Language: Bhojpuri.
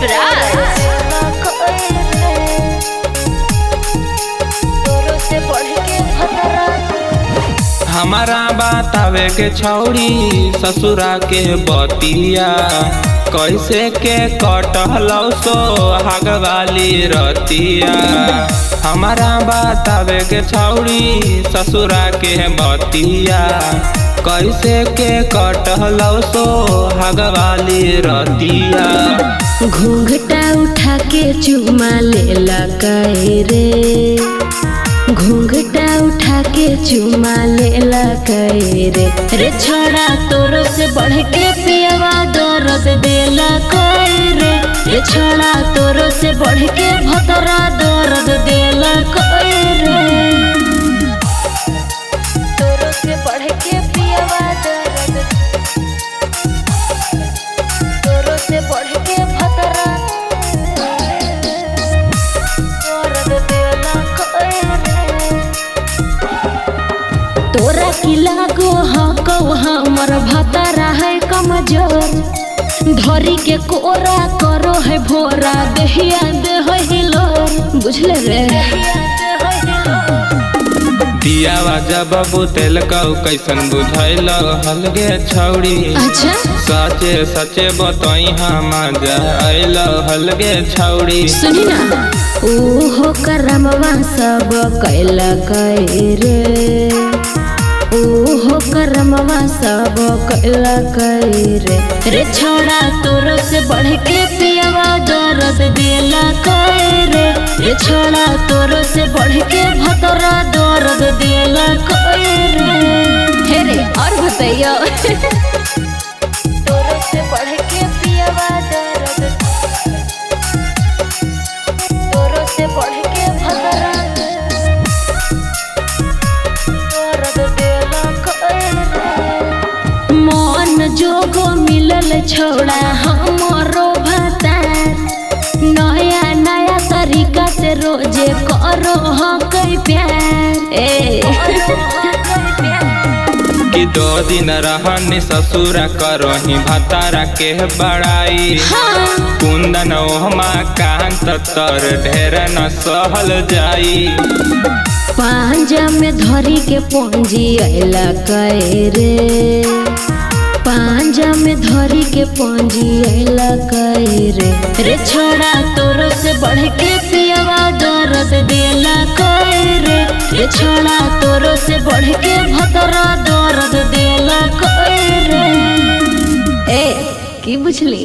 शिवराज। हमारा बतावे के छौड़ी ससुरा के बतिया कैसे के कटहलौ सो हगवाली रतिया। हमारा बतावे के छौड़ी ससुरा के बतिया कैसे के कटहलौ सो हगवाली रतिया। घूंघटा उठा के चुमा लेला रे, घूंघटा उठा के चुमा लेला रे। रे छोड़ा तोरो से बढ़ के पियवा दर्द देला रे। रे छोड़ा तोरो से बढ़ के भतरा दर्द देला रे। तोरो से बढ़ के पियवा दर्द, तोरो से बढ़ के भतरा दर्द देला रे। तोरा की लागो हको हमर भतरा है कमजोर, धरी के कोरा करो है भोरा दहिया दे हिलोर। बुझले रे दियावा जब बुतेल कौ कैसन बुझैल हलगे छौड़ी। अच्छा सचे सचे बतई हम आइल हलगे छौड़ी। सुनी ना ओहो करमवा सब कैला रे, ओहो करमवा सब कैला रे। रे छोड़ा तोरो से बढ़ के पियवा दर्द देला रे। रे छोड़ा तोरो से बढ़ के भतरा दर्द देला रे। हे रे और बताइयो तोरो से बढ़ के पियवा दर्द, तोरो से बढ़ के भतरा दर्द देला रे। मन जोगो मिलल छोड़ा हमरो भतार, नया नया तरीका से रोजे करो हकै प्यार। ए कि 2 दिन रहनी ससुरा करही भतारा के बड़ाई। कुंदन ओहमा कांत तर ढेर न सहल जाई। पांजा में धरी के पंजी अइला रे, पांजा में धरी के पंजी अइला रे। रे छोड़ा तोरो से बढ़ के पियवा दर्द देला रे। रे छोड़ा तोरो से बढ़ के भतरा दर्द देला रे। ए की बुझली